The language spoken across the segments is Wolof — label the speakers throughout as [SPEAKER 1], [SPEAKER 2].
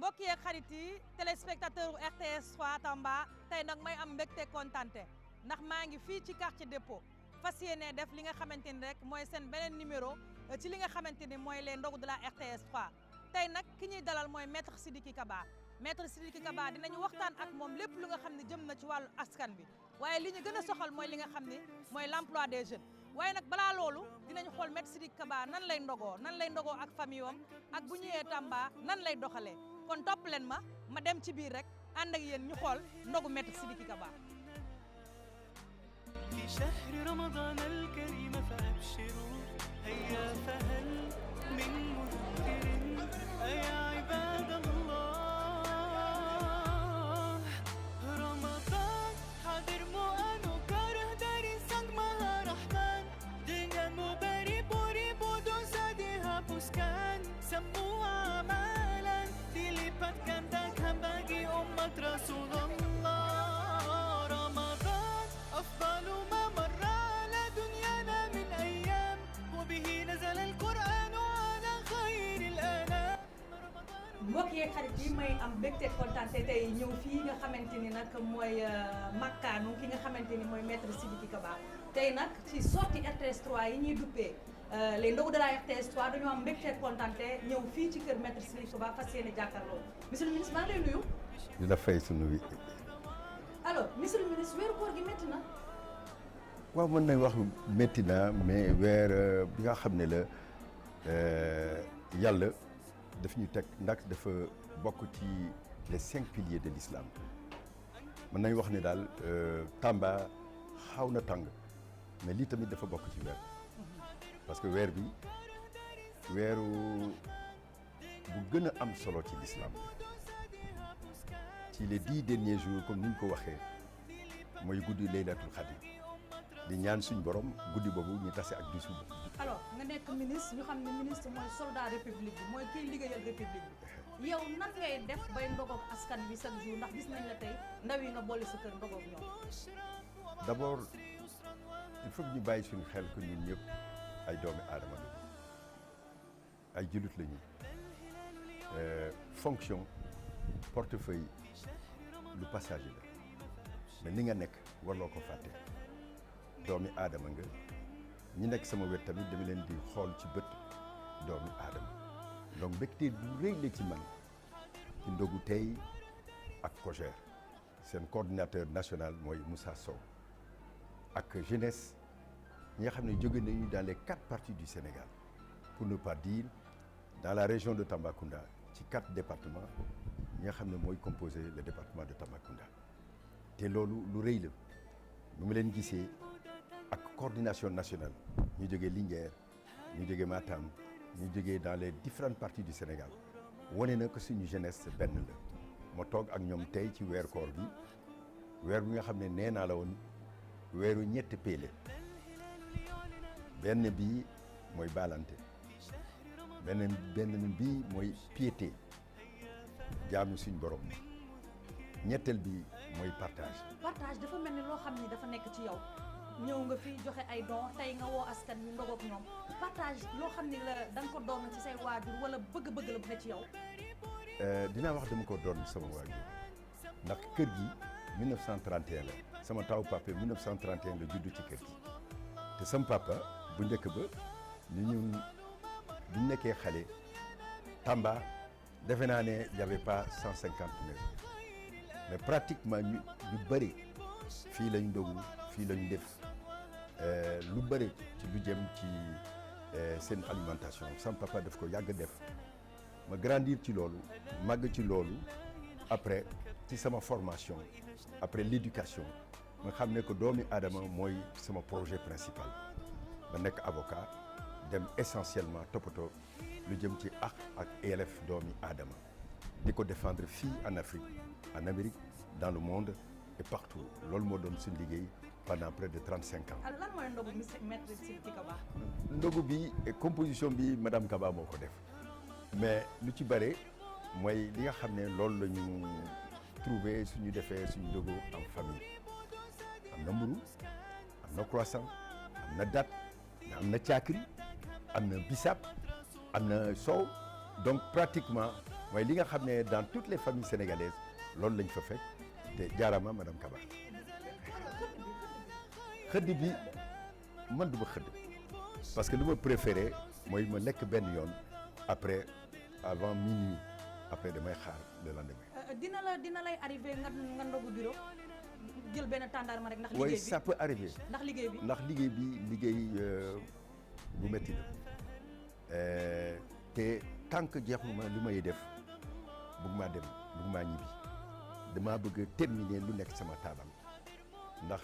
[SPEAKER 1] mbokk yeeg xarit yi téléspectateur RTS 3 Tamba tey nag may am mbégte kontante ndax maa ngi fii ci quartier dépôt fas yéene def li nga xamante ni rek mooy seen beneen numéro ci li nga xamante ni mooy les ndogu de la RTS 3 tey nag ki ñuy dalal mooy maître Sidiki Kaba maître Sidiki Kaba dinañu waxtaan ak moom lépp lu nga xam ne jëm na ci wàllu askan bi waaye li ñu gën a soxal mooy li nga xam ne mooy l'emploi des jeunes waaye nag balaa loolu dinañu xool maître Sidiki Kaba nan lay ndogoo ak famille am ak bu ñëwee Tamba nan lay doxalee kon topp leen ma dem ci biir rek ànd ak yéen ñu xool ndogu maître Sidiki Kaba.
[SPEAKER 2] في شهر رمضان الكريم فأبشروا هيا فهل من مذكر أيا عباد الله رمضان حاضر مؤن كاره dari sang maha rahman dengan mu beribu dosa dihapuskan semua amalan dilipat gandakan bagi umat Rasulullah Ramadan أفضل ما مر على دنيانا من أيام وبه نزل القرآن على خير الأنام
[SPEAKER 1] mbokk yeeg xarit yi may am mbégte kontaan tey ñëw fii nga xamante ni nag mooy makkaanu ki nga xamante ni mooy maître Sidiki Kaba tey nag ci sortie RTS 3 yi ñuy duppee les ndogu de la RTS 3 dañoo am mbégte kontaan ñëw fii ci kër maître Sidiki Kaba fas yéene jàkkaarloo monsieur le ministre maa ngi lay nuyu.
[SPEAKER 3] di la fay sunu wi.
[SPEAKER 1] alors monsieur le ministre weeru koor gi métti na.
[SPEAKER 3] waaw mën nañ wax métti na mais weer bi nga xam ne la yàlla daf ñu teg ndax dafa bokk ci les 5 piliers de l'islam mën nañ wax ne daal Tamba xaw na tàng mais lii tamit dafa bokk ci weer parce que weer bi weeru bu gën a am solo ci l'islam ci les 10 derniers jours comme ni ñu ko waxee mooy guddi laylatul xadr di ñaan suñ borom guddi boobu ñu tase ak du suba.
[SPEAKER 1] alors nga nekk ministre ñu xam ne ministre mooy soldat république bi mooy kiy liggéeyal république bi yow nan ngay def bay ndogoog askan bi chaque jour ndax gis nañ la tey ndaw yi nga boole sa kër ndogoog ñoom.
[SPEAKER 3] d'abord il faut que ñu bàyyi suñu xel que ñun ñëpp ay doomi aadama lañu ay jullit lañu fonction portefeuille lu passager la mais ni nga nekk warloo ko fàtte. doomi aadama nga ñi nekk sama wet tamit dama leen di xool ci bët doomi aadama donc mbégte du rëy la ci man ci ndogu tey ak COJER seen coordinateur national mooy Moussa Sow ak jeunesse ñi nga xam ne jóge nañu dans les 4 parties du Sénégal pour ne pas dire dans la région de Tambacounda ci 4 départements ñi nga xam ne mooy composé le département de Tambacounda te loolu lu rëy la bu ma leen gisee ak coordination nationale ñu jógee Linguère ñu jógee Matam ñu jógee dans les différentes parties du Sénégal wane na que suñu jeunesse benn la ma toog ak ñoom tey ci weer koor bi weer bi nga xam ne nee naa la woon weeru ñetti péele benn bii mooy baalante benn bii mooy piété jaamu suñ borom ñetteel bi mooy partage.
[SPEAKER 1] partage dafa mel ni loo xam ni dafa nekk ci yow. ñëw nga fi joxe ay don tey nga woo askan ñu ndogoog ñoom partage loo xam ni la da nga ko doon ci say waajur wala bëgg-bëgg la bu ne ci yow.
[SPEAKER 3] dinaa wax dama ko doon sama waajur ndax kër gi 1931 la sama taw papa 1931 la juddu ci kër gi te sama papa bu njëkk ba ñu nekkee xale Tamba defe naa ne y avait pas 150 maisons mais pratiquement ñu bëri fii lañ ndogu fii lañ def lu bëri ci lu jëm ci seen alimentation sama papa daf ko yàgg def ma grandir ci loolu màgg ci loolu après ci sama formation après l'éducation ma xam ne que doomi aadama mooy sama projet principal ma nekk avocat dem essentiellement toppatoo lu jëm ci ak yelleef doomi aadama di ko défendre fii en Afrique en Amérique dans le monde et partout loolu moo doon suñu liggéey pendant près de 35 ans.
[SPEAKER 1] alors lan mooy ndogu maître Sidiki Kaba.
[SPEAKER 3] ndogu bi composition bi madame Kaba moo ko def mais lu ci bare mooy li nga xam ne loolu la ñu trouvé suñu defee suñu ndogu en famille am na mburu am na croissant am na date am na caakri am na bisaab am na soow donc pratiquement mooy li nga xam ne dans toutes les familles sénégalaises loolu lañ fa fekk te jaarama madame Kaba xëdd bi man du ma xëdd parce que lu ma préféré mooy ma lekk benn yoon après avant minuit après damay xaar le lendemain.
[SPEAKER 4] dina lay arrivé nga ndogu bureau jël benn tàndarma rek ndax liggéey
[SPEAKER 3] oui
[SPEAKER 4] bi
[SPEAKER 3] ça peut arriver.
[SPEAKER 4] ndax liggéey bi
[SPEAKER 3] liggéey bu métti la te tant que jeexuma li may def bëgg maa dem bëgg maa ñibbi damaa bëgg terminer lu nekk sama taabal ndax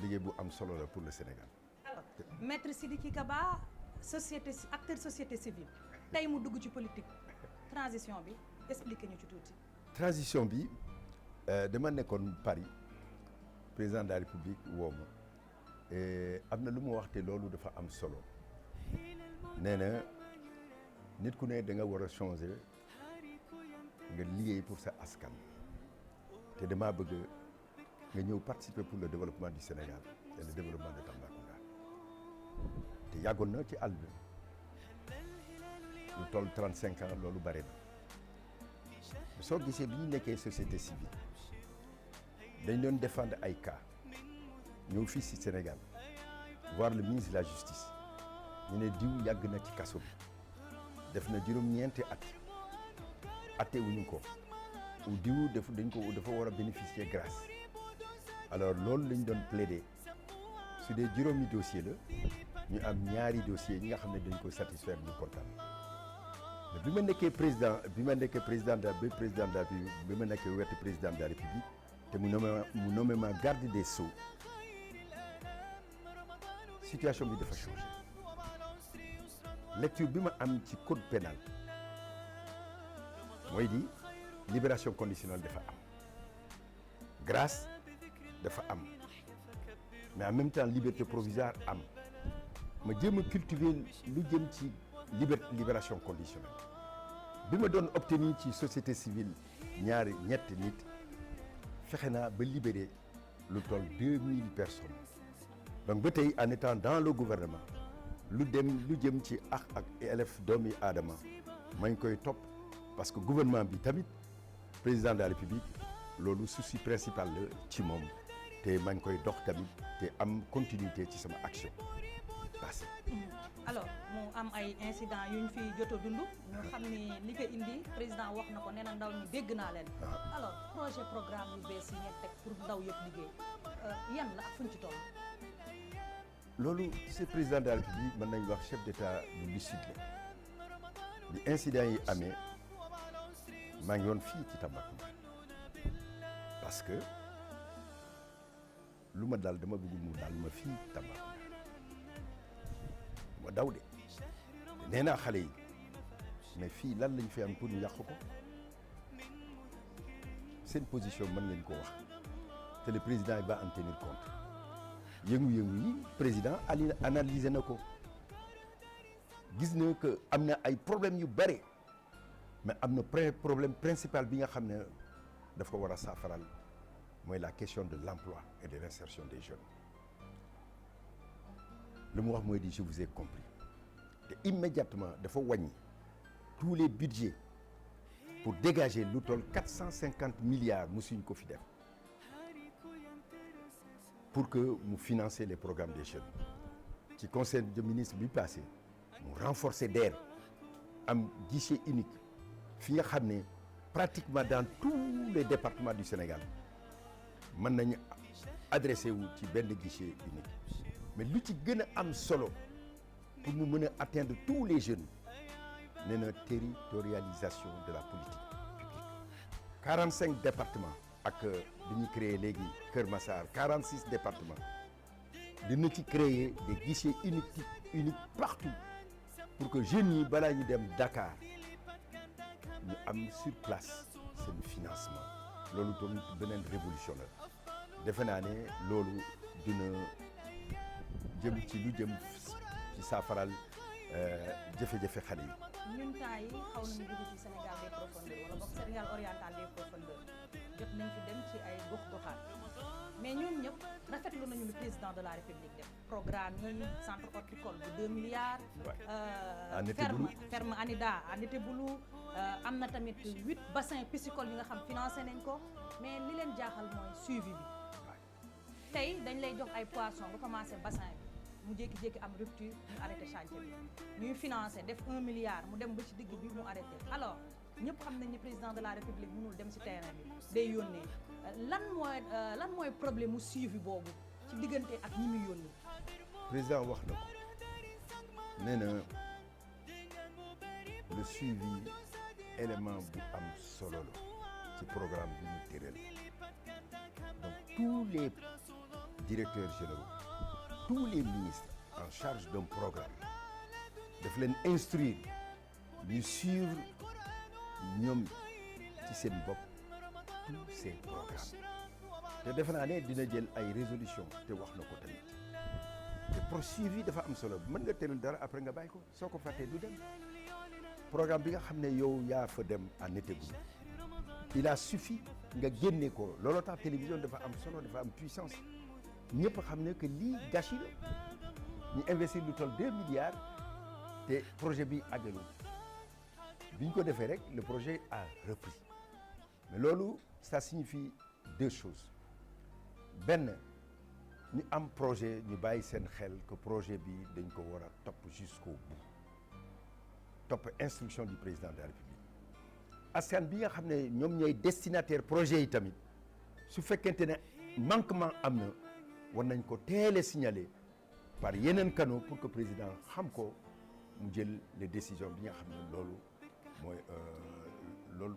[SPEAKER 3] liggéey bu am solo la pour le Sénégal.
[SPEAKER 4] alors maître Sidiki Kaba acteur société civile tey mu dugg ci politique transition bi expliqué ñu ci tuuti.
[SPEAKER 3] transition bi dama nekkoon Paris président de la République woo ma am na lu mu wax te loolu dafa am solo nee na nit ku ne da nga war a changer nga liggéey pour sa askan te damaa bëgg nga ñëw participer pour le développement du Sénégal et le développement de Tambacounda te yàggoon na ci àll bi lu toll 35 ans loolu bare na soo gisee bi ñu nekkee société civile dañ doon défendre ay cas ñëw fii ci Sénégal voir le ministre de la justice ñu ne diw yàgg na ci kaso bi def na juróom-ñeenti at atte wuñu ko ou diw dafa war a bénéficier grâce alors loolu lañ doon plaider su dee juróomi dossier la ñu am ñaari dossier ñi nga xam ne dañ ko satisfaire ñu kontaan mais bi ma nekkee président de la wetu président de la République te mu nommé ma garde des Sceaux situation bi dafa changé lecture bi ma am ci code pénal mooy di libération conditionnelle dafa am grâce dafa am mais en même temps liberté provisoire am ma jéem a cultiver lu jëm ci libération conditionnelle bi ma doon obtenir ci société civile ñetti nit fexe naa ba libérer lu toll 2000 personnes donc ba tey en étant dans le gouvernement lu jëm ci ak élève doomi aadama mañ koy topp parce que gouvernement bi tamit président de la République loolu souci principal la ci moom te mañ koy dox tamit te am continuité ci sama action passé.
[SPEAKER 4] alors mu am ay incidents yuñ fi jot a dund ñu xam ni li ko indi président wax na ko nee na ndaw ñi dégg naa leen. alors projet programme yu bees yi ngeen teg pour ndaw yëpp liggéey yan la ak fuñ ci toll.
[SPEAKER 3] loolu c'est président de la République mën nañu wax chef d'état bu lucide la bi incidents yi amee maa ngi woon fii ci Tambacounda parce que lu ma daal dama bëgg mu daal ma fii Tambacounda ma daw de nee naa xale yi mais fii lan lañ fi am pour ñu yàq ko seen position mën ngeen ko wax te le président il va en tenir compte yëngu-yëngu yi président analysé na ko gis na que am na ay problèmes yu bare mais am na problème principal bi nga xam ne daf ko war a saafaral mooy la question de l'emploi et de l'insertion des jeunes lu mu wax mooy di je vous ai compris te immédiatement dafa wàññi tous les budgets pour dégager lu toll 450 milliards musuñ ko fi def pour que mu financer les programmes des jeunes ci conseil de ministre bi passé mu renforcer DER am guichet unique fi nga xam ne pratiquement dans tous les départements du Sénégal mën nañu adressé wu ci benn guichet unique mais lu ci gën a am solo pour mu mën a atteindre tous les jeunes nee na territorialisation de la politique publique 45 départements ak bi ñu créé léegi Kër Massar 46 départements dina ci créer des guichets uniques partout pour que jeunes yi balaa ñu dem Dakar ñu am sur place seen financement loolu tamit beneen révolution la defe naa ne loolu dina jëm ci lu jëm ci saafaral jafe-jafe xale yi.
[SPEAKER 4] ñun temps yi xaw nañu dugg ci Sénégal des profondeurs wala boog Sénégal oriental des profondeurs jot nañ fi dem ci ay gox-goxaat mais ñoom ñëpp rafetlu nañu lu président de la république def programme yi centre horticole bu 2 milliards ferme Anida à Neteboulou am na tamit 8 bassins piscicoles yi nga xam financé nañ ko mais li leen jaaxal mooy suivi bi tey dañ lay jox ay poissons nga commencé bassin bi mu jékki-jékki am rupture ñu arrêté chantier bi ñuy financé def 1 milliard mu dem ba ci digg bi mu arrêté alors ñëpp xam nañ ni président de la république mënul dem ci terrain bi day yónnee lan mooy problème mu suivi boobu ci diggante ak ñi muy yónni.
[SPEAKER 3] président wax na ko nee na le suivi élément bu am solo la ci programme bi ñu tëral donc tous les directeurs généraux tous les ministres en charge d'un programme daf leen instruire ñu suivre ñoom ci seen bopp tous ces programmes te defe naa ne dina jël ay résolution te wax na ko tamit te pour suivi dafa am solo mën nga tëral dara après nga bàyyi ko soo ko fàttee du dem programme bi nga xam ne yow yaa fa dem à Neteboulou il a suffi nga génne ko looloo tax télévision dafa am solo dafa am puissance ñëpp xam ne que lii gâchis la ñu investir lu toll 2 milliards te projet bi àggalu bi ñu ko defee rek le projet a repris mais loolu ça signifie 2 choses benn ñu am projet ñu bàyyi seen xel que projet bi dañ ko war a topp jusqu'au bout topp instruction du président de la République askan bi nga xam ne ñoom ñooy destinataire projet yi tamit su fekkente ne manquement am na war nañ ko teel a signaler par yeneen canaux pour que président xam ko mu jël les décisions bi nga xam ne loolu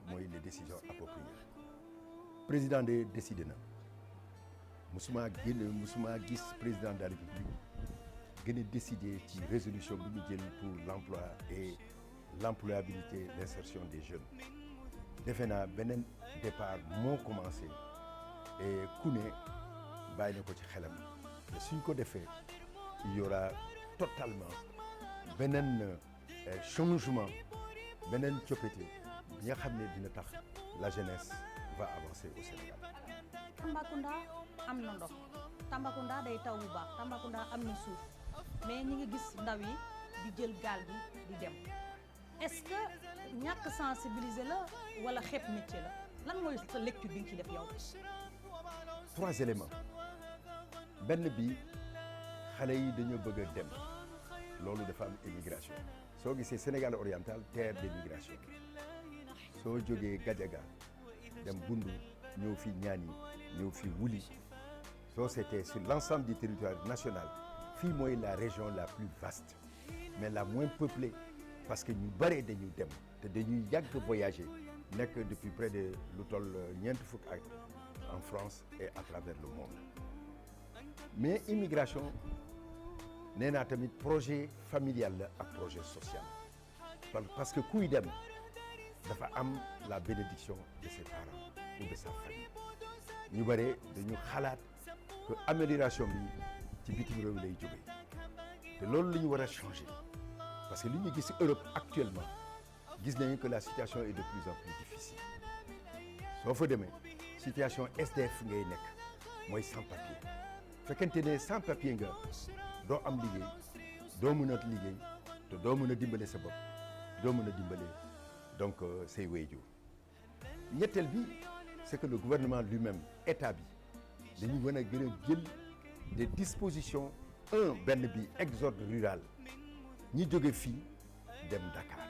[SPEAKER 3] mooy les décisions appropriées président de décidé na musuma gis président de la République gën a décider ci résolution bi ñu jël pour l'emploi et l'employabilité l'insertion des jeunes defe naa beneen départ moo commencé et ku ne bàyyi na ko ci xelam te suñ ko defee il y aura totalement beneen changement beneen coppite bi nga xam ne dina tax la jeunesse va avancer au Sénégal.
[SPEAKER 4] Tambacounda am na ndox Tambacounda day taw bu baax Tambacounda am na suuf mais ñi ngi gis ndaw yi di jël gaal bi di dem est-ce que ñàkk sensibiliser la wala xeeb métier la lan mooy sa lecture bi nga ci def yow.
[SPEAKER 3] 3 éléments benn bi xale yi dañoo bëgg a dem loolu dafa am immigration soo gisee Sénégal oriental terre d'immigration soo jógee Gadiaga dem Bundu ñëw fi Niani ñëw fi Wuli soo c'était sur l'ensemble du territoire national fii mooy la région la plus vaste mais la moins peuplée parce que ñu bare dañu dem te dañuy yàgg voyager nekk depuis près de lu toll ñeent fukk ak en France et à travers le monde mais immigration nee naa tamit projet familial la ak projet social parce que kuy dem dafa am la bénédiction de ses parents ou de sa famille ñu bare dañu xalaat que amélioration bi ci bitim réew lay jógee te loolu la ñu war a changer parce que li ñu gis Europe actuellement gis nañu que la situation est de plus en plus difficile soo fa demee situation SDF ngay nekk mooy sans papier fekkente ne sans papier nga doo am liggéey doo mën a liggéey te doo mën a dimbale sa bopp doo mën a dimbale donc say waajur ñetteel bi c'est que le gouvernement lui-même état bi dañu mën a gën a jël des dispositions benn bi exode rural ñi jóge fii dem Dakar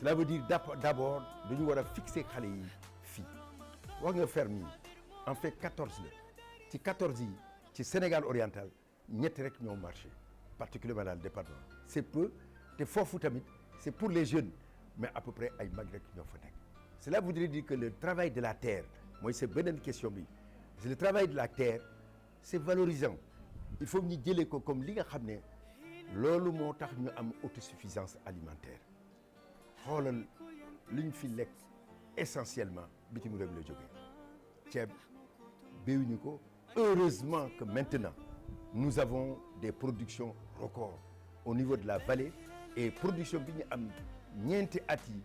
[SPEAKER 3] cela veut dire d'abord dañu war a fixer xale yi fii wax nga ferme yi en fait 14 la ci 14 yi ci Sénégal oriental ñett rek ñoo marché particulièrement dans le département c'est peu te foofu tamit c'est pour les jeunes mais à peu près ay mag rek ñoo fa nekk cela voudrait dire que le travail de la terre mooy c'est beneen question bi c'est le travail de la terre c'est valorisant il faut ñu jëlee ko comme li nga xam ne loolu moo tax ñu am autosuffisance alimentaire xoolal li ñu fi lekk essentiellement bitim réew la jógee ceeb béyuñu ko heureusement que maintenant nous avons des productions records au niveau de la vallée et production bi ñu am ñeenti at yi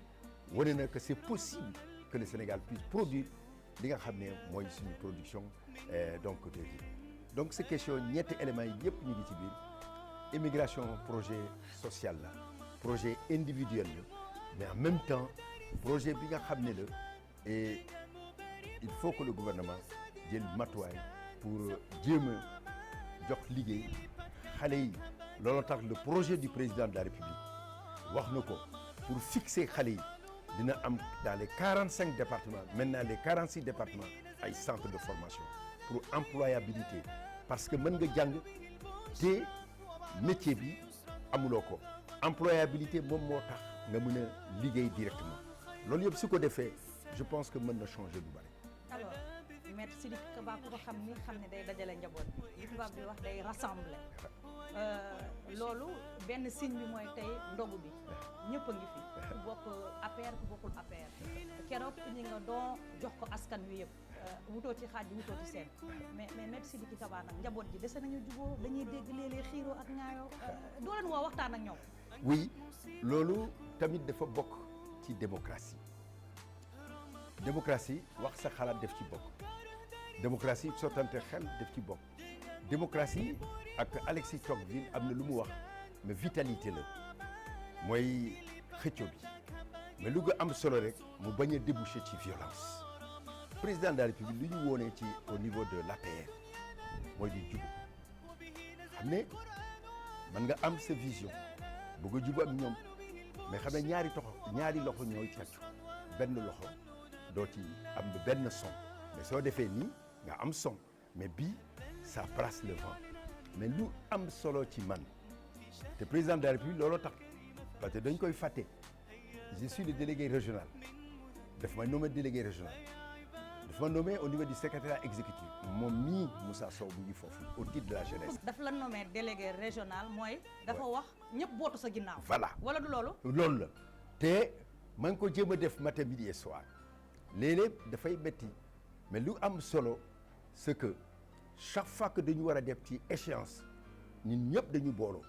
[SPEAKER 3] wane na que c'est possible que le Sénégal puisse produire li nga xam ne mooy suñu production donc de riz. Donc ces questions ñetti éléments yi yëpp ñu ngi ci biir immigration projet social la projet individuel la mais en même temps projet bi nga xam ne la et il faut que le gouvernement jël matuwaay pour jéem a jox liggéey xale yi loolu tax le projet du président de la République wax na ko pour fixer xale yi dina am dans les 45 départements maintenant les 46 départements ay centres de formation pour employabilité parce que mën nga jàng te métier bi amuloo ko employabilité moom moo tax nga mën a liggéey directement loolu yëpp su ko defee je pense que mën na changer lu bari.
[SPEAKER 4] alors maître Sidiki Kaba ku ko xam ne day dajale njaboot li tubaab bi wax day rassembler loolu benn signe bi mooy tey ndogu bi ñëpp a ngi fi ku bokk APR ku bokkul APR keroog ñi nga doon jox ko askan wi yëpp wutoo ci xaaj wutoo ci seen mais maître Sidiki Kaba nag njaboot ji dese nañu juboo dañuy dégg léeg-léeg xiiroo ak ñaayoo doo leen woo waxtaan ak ñoom.
[SPEAKER 3] oui loolu tamit dafa bokk ci démocratie wax sa xalaat def ci bokk démocratie sottante xel def ci bokk démocratie ak Alexis Tocqueville am na lu mu wax mais vitalité la mooy xëccoo bi mais lu nga am solo rek mu bañ a déboucher ci violence président de la République li ñu woonee ci au niveau de l'APR mooy di jubu xam ne man nga am sa vision bëgg a jubu ak ñoom mais xam ne ñaari loxo ñooy càccu benn loxo doo ci am benn son mais soo defee nii nga am son mais bii ça brasse le vent mais lu am solo ci man te président de la République looloo tax parce que dañ koy fàtte je suis le délégué régional daf ma nommé délégué régional daf ma nommé au niveau du secrétariat exécutif moom mii Moussa Sow bu ngi foofu au titre de la jeunesse.
[SPEAKER 4] daf la nommé délégué régional mooy. dafa wax ñëpp bootu sa ginnaaw.
[SPEAKER 3] voilà
[SPEAKER 4] wala du loolu.
[SPEAKER 3] loolu la te maa ngi ko jéem a def matin midi et soir léeg-léeg dafay métti mais lu am solo c'est que chaque fois que dañu war a def ci échéance ñun ñëpp dañu booloo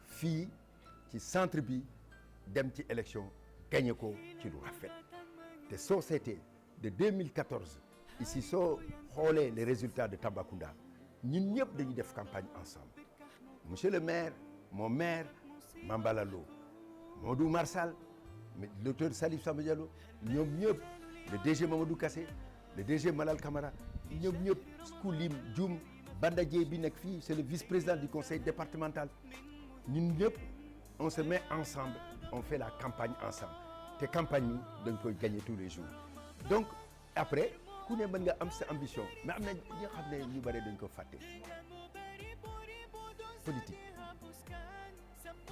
[SPEAKER 3] fii ci centre bi dem ci élection gagné ko ci lu rafet te soo seetee de 2014 ici soo xoolee les résultats de Tambacounda ñun ñëpp dañuy def campagne ensemble monsieur le maire mon maire Mambala Lo Modou Marsal le docteur Salif Samba Diallo ñoom ñëpp le DG Mamadou Kassé le DG Malal Camara ñoom ñëpp ku lim Dioum Bandadje bi nekk fii c'est le vice-président du conseil départemental ñun ñëpp on se met ensemble on fait la campagne ensemble te campagne yi dañ koy gagner tous les jours donc après ku ne mën nga am sa ambition mais am na ñi nga xam ne ñu bare dañ ko fàtte politique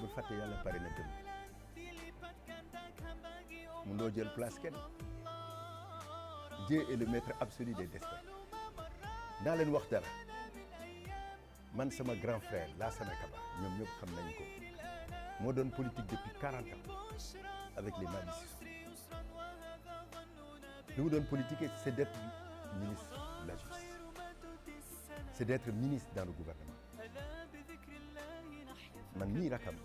[SPEAKER 3] bu fàtte yàlla pare na dem mun doo jël place kenn Dieu est le maître absolu des destins naa leen wax dara man sama grand frère Lassana Kaba ñoom ñëpp xam nañ ko moo doon politique depuis 40 ans avec les Madi Sissoko li mu doon politique c'est d'être ministre de la justice c'est d'être ministre dans le gouvernement man mii rakam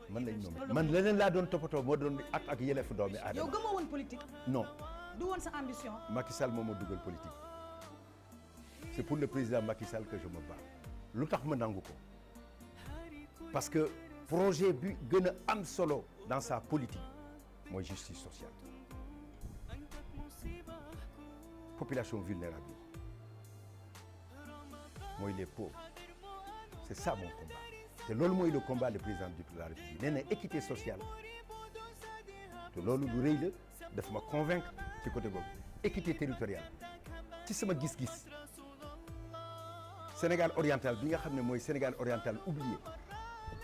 [SPEAKER 3] man lañ nommé man leneen laa doon toppatoo moo doon ak yelleefu doomi aadama.
[SPEAKER 4] yow gëmoo woon politique.
[SPEAKER 3] non.
[SPEAKER 4] du woon sa ambition.
[SPEAKER 3] Macky Sall moo ma dugal politique c'est pour le président Macky Sall que je me bats lu tax ma nangu ko parce que projet bi gën a am solo dans sa politique mooy justice sociale population vulnérable mooy les pauvres c'est ça mon combat te loolu mooy le combat du président de la République nee na équité sociale te loolu lu rëy la daf ma convaincre ci côté boobu équité territoriale ci sama gis-gis Sénégal oriental bi nga xam ne mooy Sénégal oriental oublié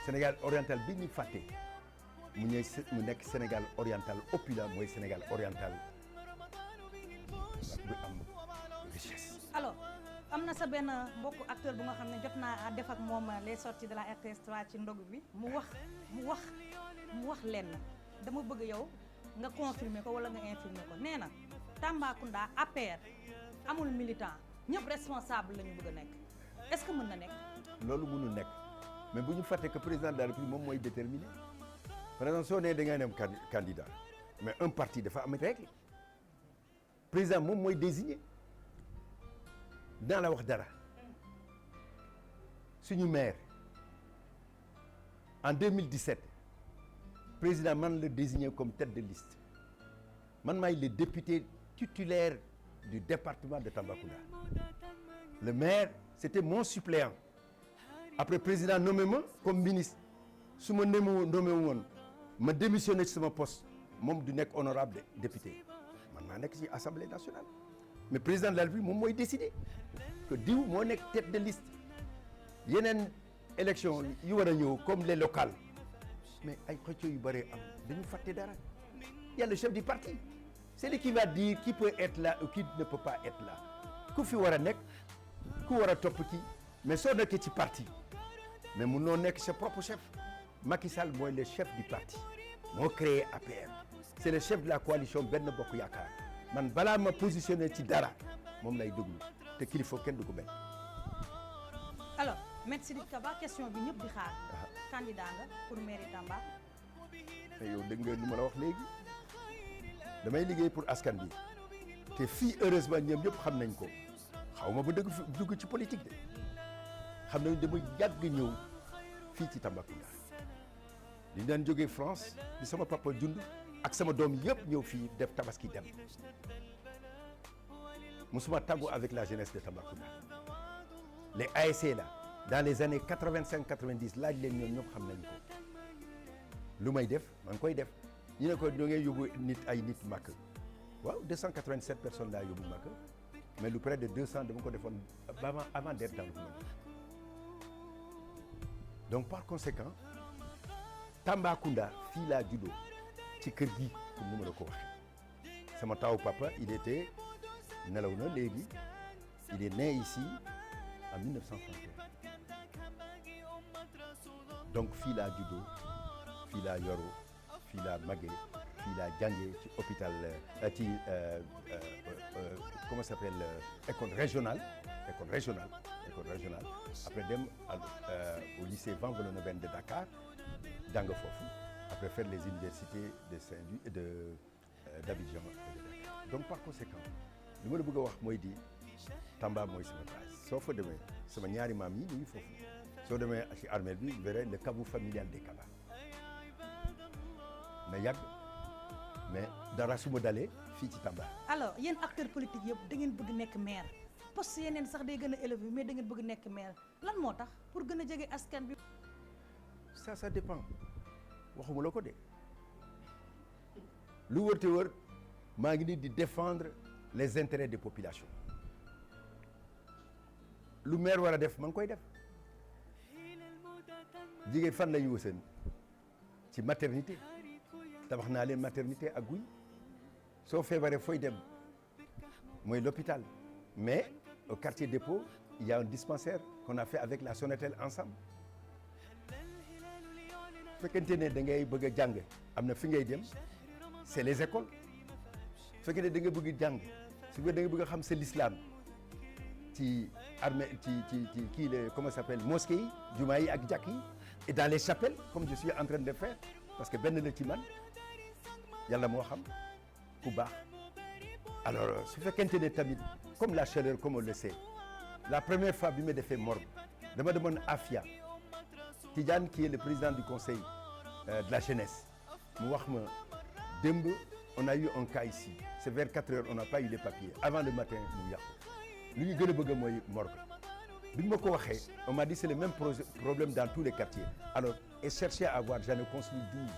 [SPEAKER 3] Sénégal oriental bi ñu fàtte mu nekk Sénégal oriental opulent mooy Sénégal oriental bu am richesse.
[SPEAKER 4] alors am na sa benn mbokku acteur bu nga xam ne jot naa def ak moom les sorties de la RTS 3 ci ndogu bi mu wax lenn dama bëgg yow nga confirmer ko wala nga infirmer ko nee na Tambacounda APR amul militant ñëpp responsable la ñu bëgg a nekk est-ce que mën na nekk.
[SPEAKER 3] loolu mënul nekk mais bu ñu fàtte que président de la République moom mooy déterminer par exemple soo nee da ngay dem candidat mais un parti dafa am règle président moom mooy désigner dinaa la wax dara suñu maire en 2017 président man la désigné comme tête de liste man maay le député titulaire du département de Tambacounda le maire c'était mon suppléant après président nommé ma comme ministre su ma nommé woon ma démissionné ci sama poste moom du nekk honorable député man maa nekk ci assemblée nationale mais président de la République moom mooy décider que diw moo nekk tête de liste yeneen élection yu war a ñëw comme les locales mais ay xëccoo yu bëree am dañu fàtte dara il y a le chef du parti c'est lui qui va dire qui peut être là ou qui ne peut pas être là ku fi war a nekk ku war a topp kii mais soo nekkee ci parti mais mun noo nekk sa propre chef Macky Sall mooy le chef du parti moo créé APR c'est le chef de la coalition Benno Bokk Yaakaar man balaa ma positionné ci dara moom lay déglu te kilifa kenn du ko benn.
[SPEAKER 4] alors Maître Sidiki Kaba question bi ñëpp di xaar. candidat nga pour mairie Tamba.
[SPEAKER 3] te yow dégg nga li ma la wax léegi damay liggéey pour askan bi te fii heureusement ñoom ñëpp xam nañ ko xaw ma ba dugg ci politique de xam nañ dama yàgg ñëw fii ci Tambacounda li daan jógee France di sama papa jund ak sama doom yëpp ñëw fii def tabaski dem musuma tàggu avec la jeunesse de Tambacounda les ASC là dans les années 85-90 laaj leen ñoom ñëpp xam nañ ko lu may def maa ngi koy def ñu ne ko ñoo ngay yóbbu ay nit màkk waaw 287 personnes laa yóbbu màkk mais lu près de 200 dama ko defoon avant d'être dans le gouvernement donc par conséquent Tambacounda fii laa juddoo ci kër gi comme ni ma la ko waxee sama taw papa il était nelaw na léegi il est né ici en 1931 donc fii laa juddoo fii laa yoroo fii laa màggee fii laa jàngee ci hôpital ci comment ça s'appelle école régionale après dem au lycée Van Vollenhoven de Dakar jàng foofu après faire les universités de Saint-Louis et d'Abidjan et de Dakar donc par conséquent li ma la bëgg a wax mooy di Tamba mooy sama base soo fa demee sama ñaari maam yi ñu ngi foofu soo demee ci armée bi vous verrez le caveau familial des Kaba na yàgg mais dara su ma dalee fii ci Tamba.
[SPEAKER 4] alors yéen acteurs politiques yëpp da ngeen bëgg nekk maire poste yeneen sax day gën a élevé mais da ngeen bëgg nekk maire lan moo tax pour gën a jege askan bi.
[SPEAKER 3] ça dépend waxuma la ko de lu wër te wër maa ngi nii di défendre les intérêts des populations lu maire war a def ma ngi koy def jigéen fan la ñu wësën ci maternité tabax naa leen maternité ak guy soo feebaree fooy dem mooy l'hôpital mais au quartier dépôt il y a un dispensaire qu'on a fait avec la Sonatel ensemble fekkente ne da ngay bëgg a jàng am na fi ngay dem c'est les écoles fekkente ne da nga bëgg jàng su fekkee da nga bëgg a xam c'est l'islam ci armée ci kii la comment ça s'appelle mosquée yi jumaa yi ak jàkk yi et dans les chapelles comme je suis en train de faire parce que benn la ci man yàlla moo xam ku baax alors su fekkente ne tamit comme la chaleur comme on le sait la première fois bi ma defee morgue dama demoon Afia Tidiane qui est le président du conseil de la jeunesse mu wax ma démb on a eu un cas ici c'est vers 4 heures on n'a pas eu les papiers avant le matin mu yàqu lu ñu gën a bëgg mooy morgue bi ma ko waxee on m'a dit c'est le même problème dans tous les quartiers alors et chercher à avoir j'en ai construit 12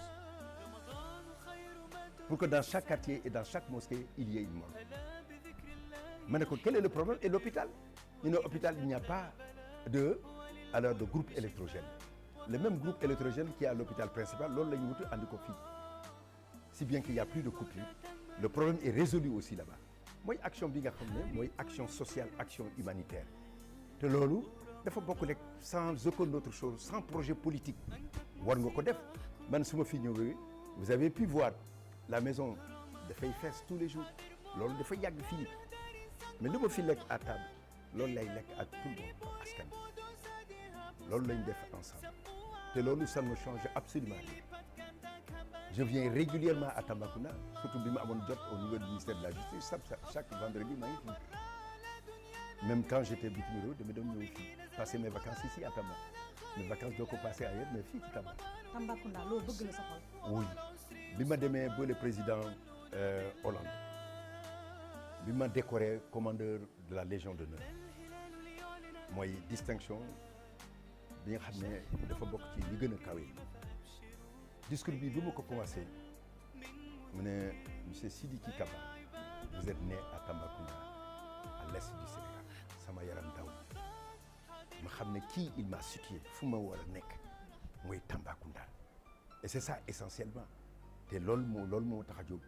[SPEAKER 3] pour que dans chaque quartier et dans chaque mosquée il y ait une morgue ma ne ko quel est le problème et l'hôpital ñu ne hôpital il n'y a pas de groupe électrogène le même groupe électrogène qui est à l'hôpital principal loolu la ñu wuti andi ko fii si bien qu'il y a plus de coupure le problème est résolu aussi là-bas mooy action bi nga xam ne mooy action sociale action humanitaire te loolu dafa bokk rek sans aucune autre chose sans projet politique war nga ko def man su ma fi ñëwee vous avez pu voir la maison dafay fees tous les jours loolu dafa yàgg fii mais li ma fi lekk à table loolu lay lekk ak tout le monde askan bi loolu lañ def ensemble te loolu ça ne me change absolument rien je viens régulièrement à Tambacounda surtout bi ma amoon jot au niveau du ministère de la justice chaque vendredi maa ngi fi même quand j'étais bitim réew dama doon ñëw fii passer mes vacances ici à Tamba mes vacances doo ko passer ailleurs mais fii ci Tamba.
[SPEAKER 4] Tambacounda loolu bëgg la sa xol.
[SPEAKER 3] oui bi ma demee ba le président Hollande bi ma décoré commandeur de la Légion d'honneur mooy distinction bi nga xam ne dafa bokk ci li gën a kawe discours bi ma ko commencé mu ne monsieur Sidiki Kaba vous êtes né à Tambacounda à l'est du Sénégal sama yaram daw ma xam ne kii il m'a situé fu ma war a nekk mooy Tambacounda et c'est ça essentiellement te loolu moo tax a jóg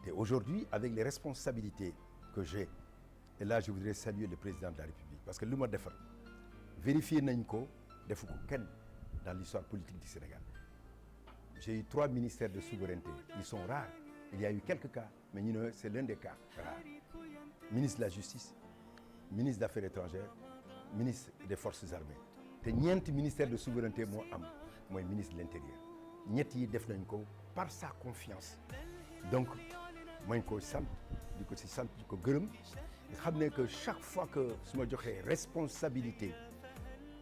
[SPEAKER 3] te aujourd'hui avec les responsabilités que j'ai et là je voudrais saluer le président de la République parce que lu ma defar vérifier nañ ko defu ko kenn dans l'histoire politique du Sénégal j'ai eu 3 ministères de souveraineté ils sont rares il y a eu quelques cas mais ñu ne c'est l'un des cas rares ministre de la justice ministre des affaires étrangères ministre des forces armées te ñeenti ministère de souveraineté moo am mooy ministre de l'intérieur ñett yi def nañ ko par sa confiance donc mañ ko sant di ko ci sant di ko gërëm xam ne que chaque fois que su ma joxee responsabilité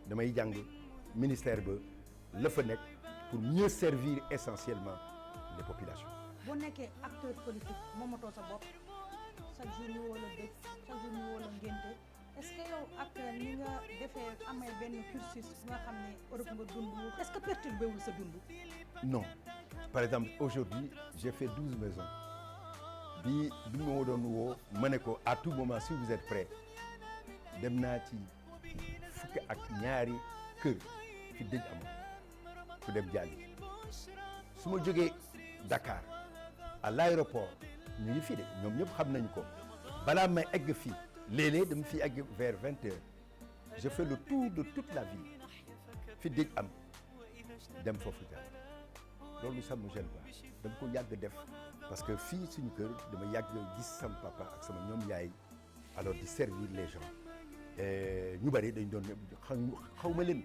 [SPEAKER 3] damay jàng ministère ba la fa nekk pour mieux servir essentiellement les populations.
[SPEAKER 4] boo nekkee acteur politique moomatoo sa bopp chaque jour ñu woo la dëj chaque jour ñu woo la ngénte est-ce que yow ak ni nga defee amee benn cursus bu nga xam ne Europe nga dund est-ce que perturbé wul sa dund.
[SPEAKER 3] non par exemple aujourd'hui j'ai fait 12 maisons bi ma doon woo ma ne ko à tout moment si vous êtes prêts dem naa ci fukki ak ñaari kër fi dëj amoon fu dem jàlli su ma jógee Dakar à l'aéroport ñu ngi fii de ñoom ñëpp xam nañu ko balaa may egg fii léeg-léeg dama fi egg vers 20 heures je fais le tour de toute la ville fi dëj am dem foofu jàll loolu ça me gêne pas dama ko yàgg def parce que fii suñu kër dama yàgg gis sama papa ak sama ñoom yaay alors di servir les gens ñu bari dañ doon xaw ma leen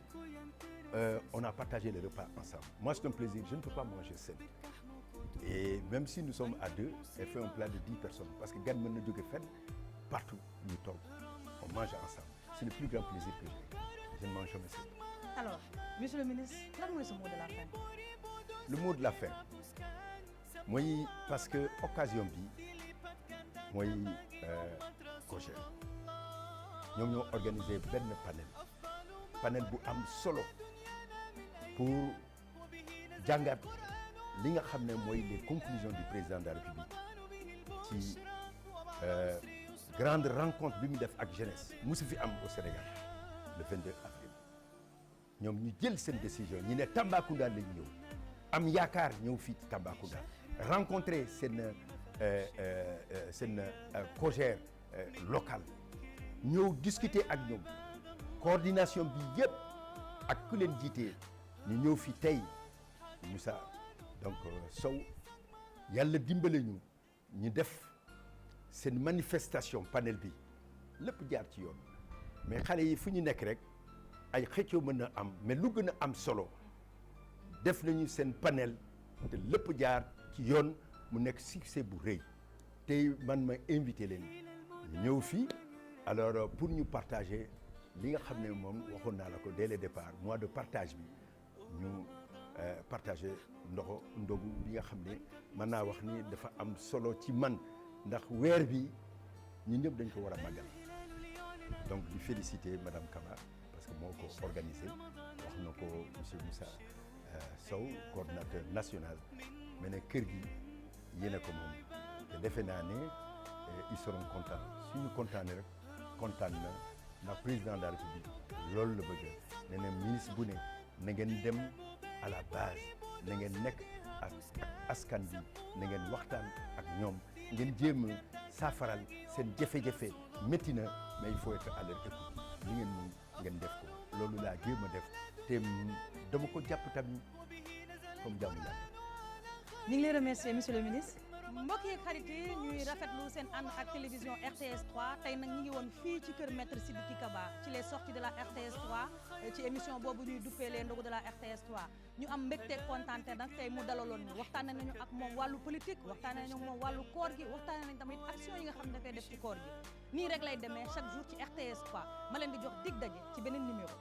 [SPEAKER 3] on a partagé le repas ensemble moi c'est un plaisir je ne peux pas manger seul et même si nous sommes à 2 elle fait un plat de 10 personnes parce que gan mën na jóge fenn partout ñu toog on mange ensemble c'est le plus grand plaisir que j'ai je ne mange jamais seul.
[SPEAKER 4] alors monsieur le ministre lan mooy sa mot de la fin.
[SPEAKER 3] le mot de la fin mooy parce que occasion bi mooy COJER ñoom ñoo organisé benn panel bu am solo pour jàngat li nga xam ne mooy les conclusions du président de la République ci grande rencontre bi mu def ak jeunesse musu fi am au Sénégal le 22 avril ñoom ñu jël seen décision ñi ne Tambacounda lañ ñëw am yaakaar ñëw fii ci Tambacounda rencontrer seen COJER local ñëw discuter ak ñoom coordination bi yëpp ak ku leen jiitee ñu ñëw fi tey Moussa donc Sow yàlla dimbale ñu def seen manifestation panel bi lépp jaar ci yoon mais xale yi fu ñu nekk rek ay xëccoo mën na am mais lu gën a am solo def nañu seen panel te lépp jaar ci yoon mu nekk succès bu rëy tey man ma invité leen ñu ñëw fii alors pour ñu partager li nga xam ne moom waxoon naa la ko dès le départ mois de partage bi ñu partager ndogu bi nga xam ne mën naa wax ni dafa am solo ci man ndax weer bi ñun ñëpp dañ ko war a màggal donc di féliciter madame Kaba parce que moo ko organisé wax na ko monsieur Moussa Sow coordinateur national mais ne kër gi yéen a ko moom te defe naa ne ils seront contents suñu kontaanee rek kontaan na ndax président de la République loolu la bëgg ne na ministre bu ne na ngeen dem à la base na ngeen nekk ak askan bi na ngeen waxtaan ak ñoom ngeen jéem a saafaral seen jafe-jafe métti na mais il faut être à leur écoute li ngeen mun ngeen def ko loolu laa jéem a def te dama ko jàpp tamit comme jàmm yàlla.
[SPEAKER 4] ñu ngi lay remercier monsieur le ministre. mbokk yeeg xarit yi ñuy rafetlu seen ànd ak télévision RTS 3 tey nag ñu ngi woon fii ci kër maître Sidiki Kaba ci les sorties de la RTS 3 ci émission boobu ñuy duppee les ndogu de la RTS 3 ñu am mbégte kontaante nag tey mu dalaloon ñu waxtaane nañu ak moom wàllu politique waxtaane nañu ak moom wàllu koor gi waxtaane nañu tamit action yi nga xam ne dafay def ci koor gi nii rek lay demee chaque jour ci RTS 3 ma leen di jox dig daje ci beneen numéro